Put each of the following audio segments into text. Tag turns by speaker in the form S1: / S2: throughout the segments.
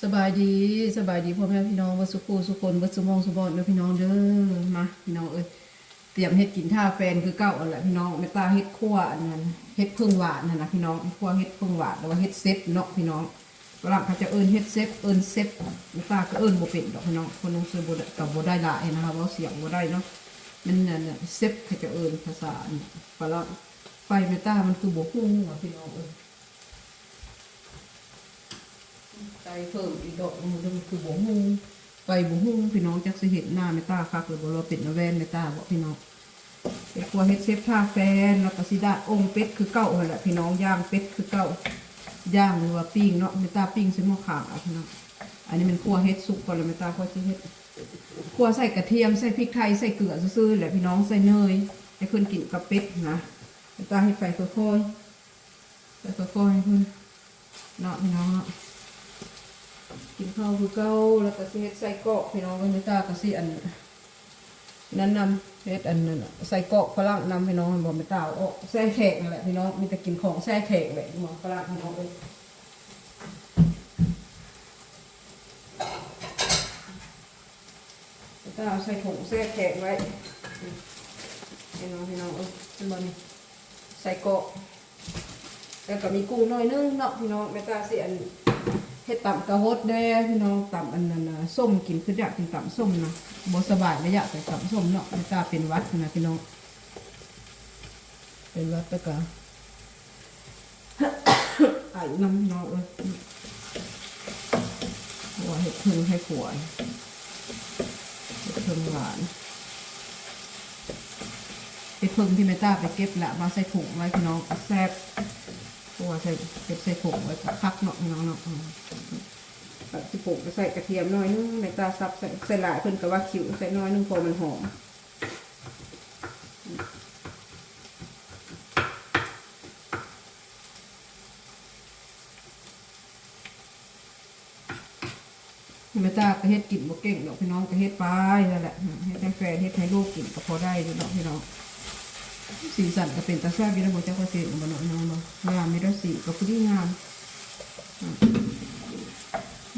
S1: สบายดีพ่อแม่พี่น้องวัสุกูสุคนวัสุมองสุบอนเด้อพี่น้องเด้อมาพี่น้องเอ้ยเตรียมเฮ็ดกินท่าแฟนคือเก้าอันแหละพี่น้องแม่ตาเฮ็ดคั่วอันนั้นเฮ็ดพึ่งหวานนั่นนะพี่น้องคั่วเฮ็ดพึ่งหวานหรือว่าเฮ็ดเซฟเนาะพี่น้องฝรั่งเขาจะเอิ้นเฮ็ดเซฟแม่ตาก็เอิ้นบ่เป็นดอกพี่น้องคนนึงซื้อบ่ได้กับบ่ได้หลายนะคะเว้าเสียงบ่ได้เนาะมันนั่นน่ะเซฟเขาจะเอิ้นภาษาฝรั่งไฟแม่ตามันคือบ่ฮู้ว่าพี่น้องเอ้ยใจเพิ่มอีกดอกนึงคือบ่ฮู้ไปบ่ฮู้พี่น้องจักสิเห็นหน้าแม่ตาคักหรือบ่เราเป็นแว่นแม่ตาบ่พี่น้องเฮ็ดครัวเฮ็ดเซฟท่าแฟนแล้วก็สิได้องค์เป็ดคือเก่าหั่นแหละพี่น้องย่างเป็ดคือเก่าย่างหรือว่าปิ้งเนาะแม่ตาปิ้งใส่หม้อข้างเอาพี่น้องอันนี้มันครัวเฮ็ดสุกก่อนแล้วแม่ตาค่อยสิเฮ็ดครัวใส่กระเทียมใส่พริกไทยใส่เกลือซื่อๆแหละพี่น้องใส่เนยให้เพิ่นกินกับเป็ดนะแม่ตาเฮ็ดไปค่อยๆไปค่อยๆให้เพิ่นเนาะพี่น้องเนาะกินข้าวคือเก่าแล้วก็สิเฮ็ดใส่กรอกพี่น้องแม่ตาก็สิอันนั้นนำเฮ็ดอันนั้นใส่กรอกฝรั่งนำพี่น้องบ่แม่ตาเอาแซ่แขกนั่นแหละพี่น้องมีแต่กินของแซ่แขกแหละหมอฝรั่งพี่น้องเอ้ยแม่ตาเอาใส่ถุงแซ่แขกไว้พี่น้องเอ้ยเป็นบ่นี่ใส่กรอกแล้วก็มีกุ้งน้อยนึงเนาะพี่น้องแม่ตาสิอันเฮ็ดตำกระฮดได้พี่น้องตำอันนั้นส้มกินคืออยากกินตำส้มนะบ่สบายไม่อยากใส่ตำส้มเนาะไม่กล้าเป็นวัดนะพี่น้องเป็นวัดแล้วก็ไอ้น้ำเนาะเลยหัวเห็ดพึ่งให้ขวายเห็ดพึ่งหวานเห็ดพึ่งที่แม่ต้าไปเก็บละมาใส่ถุงไว้พี่น้องแซ่บตัวใส่เก็บใส่ถุงไว้พักเนาะพี่น้องเนาะที่ปลูกใส่กระเทียมน้อยนึงแม่ตาซับใส่หลายเพิ่นก็ว่าขิวใส่น้อยนึงพอมันหอมแม่ตาก็เฮ็ดกินบ่เก่งดอกพี่น้องก็เฮ็ดไปนั่นแหละเฮ็ดให้แฟนเฮ็ดให้ลูกกินก็พอได้อยู่เนาะพี่น้องสีสันก็เป็นตาแซ่บอยู่แล้วบ่จักว่าสิบ่เนาะน้องเนาะงามมีแต่สีก็พอดีงาม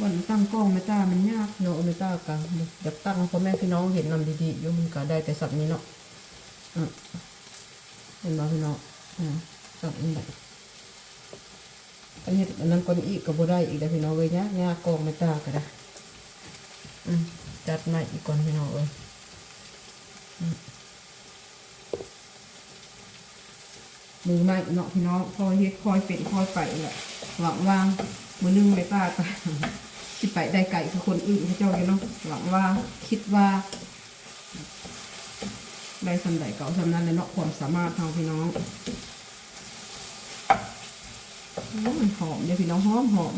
S1: วันตั้งกล้องแม่ตามันยากเนาะแม่ตากะอยากตั้งพ่อแม่พี่น้องเห็นนำดีๆอยู่มันก็ได้แต่สับนี้เนาะเห็นบ่พี่น้องสับนี้แหละอันนี้อันนั้นก็อีกก็บ่ได้อีกแล้วพี่น้องเอ้ยยากกล้องแม่ตาก็ได้จัดใหม่อีกก่อนพี่น้องเอ้ยมือใหม่เนาะพี่น้องคอยเฮ็ดคอยเป็นคอยไปแหละหวังว่ามือนึงแม่ตาก็ที่ไปได้ไก่คือคนอื่นเขาเจ้าอยู่เนาะหวังว่าคิดว่าได้สำใดเก่าสำนั้นเลยเนาะความสามารถของพี่น้องมันหอมเลยพี่น้องหอม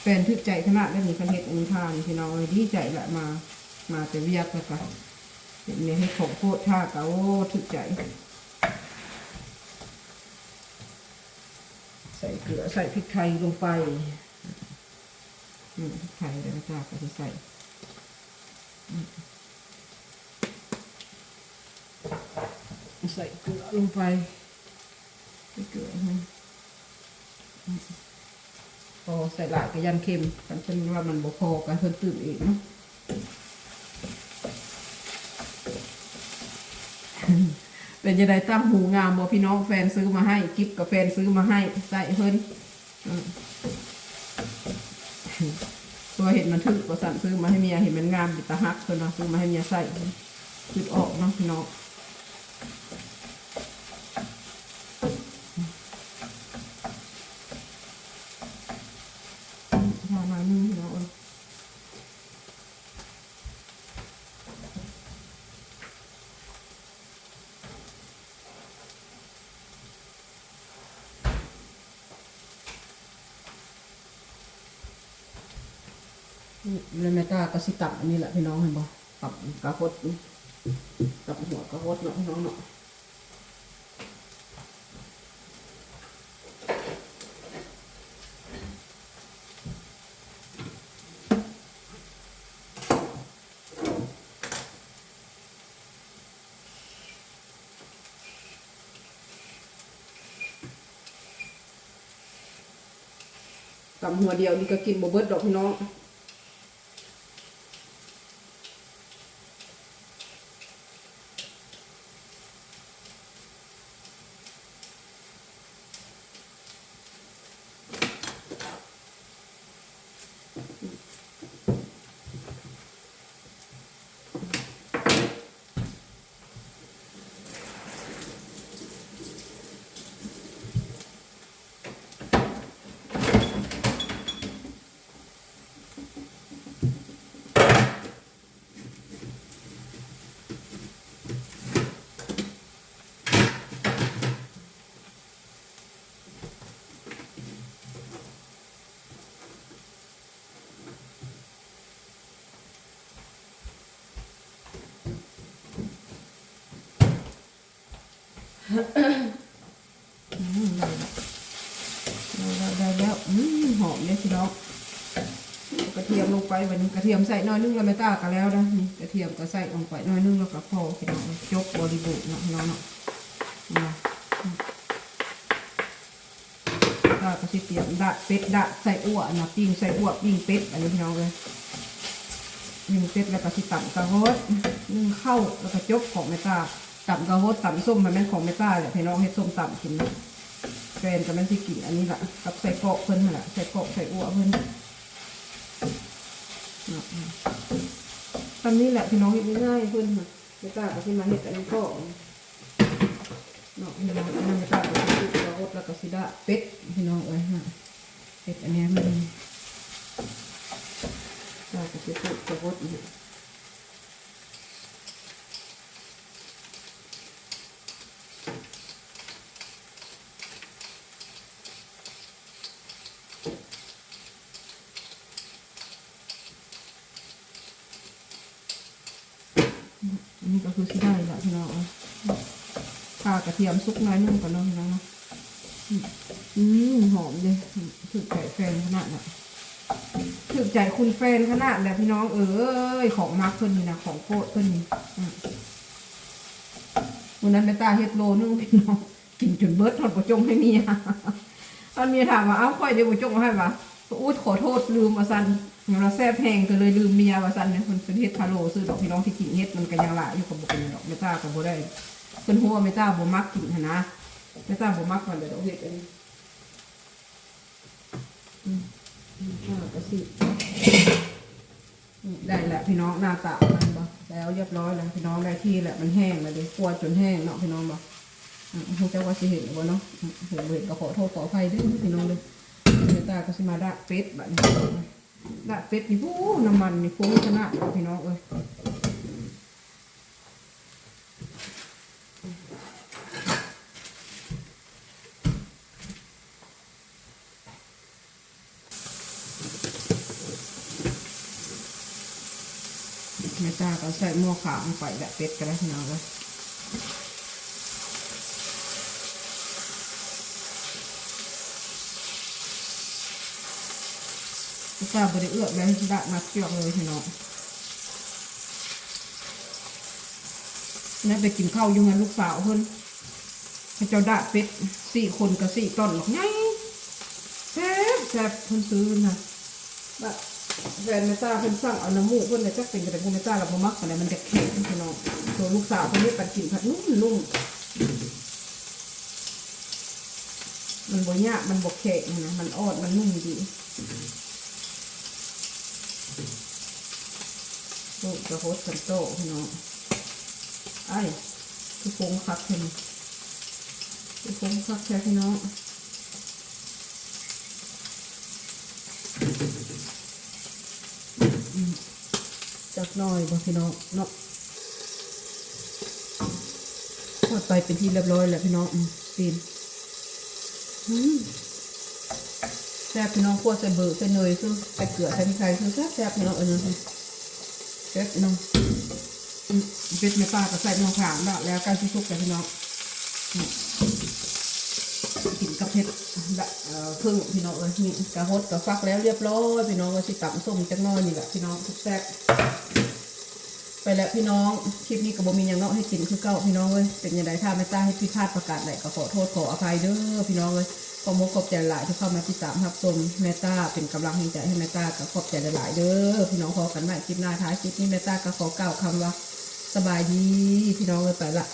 S1: แฟนทึกใจขนาดได้มีคันเห็ดองค์ทานพี่น้องเลยดีใจแหละมาแต่เวียกแล้วก็เห็นเนี่ยให้ของโคตรท่าเก่าทึกใจใส่เกลือใส่พริกไทยลงไปพริกไทยแล้วก็จ้าก็จะใส่เกลือลงไปเกลือพอใส่หลายก็ยันเค็มกันฉันว่ามันบ่พอกันเพิ่นตื่นอีกเนาะเป็นยังไงตั้งหูงามบ่พี่น้องแฟนซื้อมาให้กิ๊บกับแฟนซื้อมาให้ใส่เพิ่นตัวเห็นมันทึกก็สั่นซื้อมาให้เมียเห็นมันงามดิตาฮักเพิ่นเนาะซื้อมาให้เมียใส่คิดออกเนาะพี่น้องมาหนึ่งพี่น้องแล้วแม่ตาก็สิตับอันนี้แหละพี่น้องเห็นบ่ตับกระหดตับหัวกระหดเนาะพี่น้องเนาะ ตำหัวเดียวนี่ก็กินบ่เบิดดอกพี่น้องได้แล้วหอมเลยพี่น้องกระเทียมลงไปวันนี้กระเทียมใส่น้อยนึงแล้วไม่ต้ากันแล้วนะนี่กระเทียมก็ใส่ลงไปน้อยนึงแล้วก็พอพี่น้องจบบริบูรณ์เนาะพี่น้องเนาะก็สิเตรียมดะเป็ดดะใส่อั่วนะปิ้งใส่อั่วปิ้งเป็ดอันนี้พี่น้องเลยปิ้งเป็ดแล้วก็สิตำกระโฮดนึ่งข้าวแล้วก็จบของไม่ต้าตำกระโฮดตำส้มมันเป็นของไม่ต้าแหละพี่น้องให้ส้มตำกินแฟนก็มันสิกินอันนี้แหละกับใส่เกาะเพิ่นแหละใส่เกาะใส่อั่วเพิ่นตอนนี้แหละพี่น้องเห็ดง่ายเพิ่นไม่ต้าก็สิมาเห็ดอันนี้ก็เนาะพี่น้องอันนั้นไม่ต้าก็สิกระโฮดแล้วก็สิดะเป็ดพี่น้องเอ้ยเป็ดอันนี้มันต้าก็สิพูดกระโฮดอีกนี่ก็คือที่ได้ละพี่น้องข่ากระเทียมซุกน้อยนึงก่อนเนาะพี่น้องนะหอมเลยถึกใจแฟนขนาดน่ะถึกใจคุณแฟนขนาดแหละพี่น้องของมักเพิ่นนี่นะของโปรดเพิ่นนี่วันนั้นแม่ตาเฮ็ดโลนึงพี่น้องกินจนเบิดทอดประจงให้เมียตอนเมียถามว่าเอ้าค่อยเดี๋ยวประจงให้ปะอู้ขอโทษลืมว่าซันเราแซ่บแพงก็เลยลืมเมียว่าซันเนี่ยคนเป็นเฮ็ดพะโล้ซื้อดอกพี่น้องที่กินเฮ็ดมันก็ยังละอยู่กับบุกเป็นดอกเมตากับบุได้เป็นหัวเมตาบุมักกินนะเมตาบุมักมันเดี๋ยวดอกเฮ็ดอันนี้ก็สิได้แหละพี่น้องหน้าตามันบ่แล้วเรียบร้อยแล้วพี่น้องได้ที่แหละมันแห้งเลยคั่วจนแห้งเนาะพี่น้องบ่คงจะว่าสิเห็นหรือว่าเนาะเห็นก็ขอโทษขออภัยด้วยพี่น้องเลยเมตาก็สิมาดะเป็ดแบบนี้ดะเป็ดนี่ผู้น้ำมันนี่ฟุ้งขนาดพี่น้องแม่ตาก็ใส่หม้อขาวลงไปดะเป็ดกันแล้วพี่น้องเลยแม่ตาบริเอื้อแล้วดะมาเกี่ยวเลยพี่น้องนั่นไปกินข้าวยังไงลูกสาวเพิ่นให้เจ้าดะเป็ด4 คนกับ4 ต้นหรอกไงแซ่บเพิ่นซื้อนะแฟนเมตาเพิ่นสั่งเอาน้ำมูกเพิ่นเลยจักเป็นกระดิ่งเมตาเราบ่มักอะไรมันจะแข็งพี่น้องตัวลูกสาวเพิ่นนี่ปันกินผัดนุ่มมันบ่ยากมันบ่แข็งนะมันอ่อนมันนุ่มดีโตกระโฮดกันโตพี่น้องไอ้คือฟงคักเพิ่นคือฟงคักแค่พี่น้องจักหน่อยบ่พี่น้องเนาะทอดไปเป็นที่เรียบร้อยแล้วพี่น้องตีนแซ่บพี่น้องคั่วใส่เบอร์ใส่เนยคือใส่เกลือใส่พริกไทยคือแซ่บพี่น้องแซ่บพี่น้องเป็ดแม่ป้าก็ใส่น้องขางแล้วใกล้ที่สุกแล้วพี่น้องกินกับเผ็ดพึ่งพี่น้องนี่กระฮดกระฟักแล้วเรียบร้อยพี่น้องก็สิตำส้มจักน้อยนี่แหละพี่น้องทุกแซ่บไปแล้วพี่น้องคลิปนี้ก็บ่มีอย่างเนาะให้กินคือเก่าพี่น้องเป็นยังไงถ้าไม่ต้าให้พี่พลาดประกาศไหนก็ขอโทษขออภัยเด้อพี่น้อง ขอมขอบใจหลายที่เข้ามาติดตามรับชมแม่ต้าเป็นกำลังใจให้แม่ต้าก็ขอบใจหลายๆเด้อพี่น้องพอกันใหม่คลิปหน้าท้ายคลิปนี้แม่ต้าก็ขอกล่าวคำว่าสบายดีพี่น้องเลยไปละ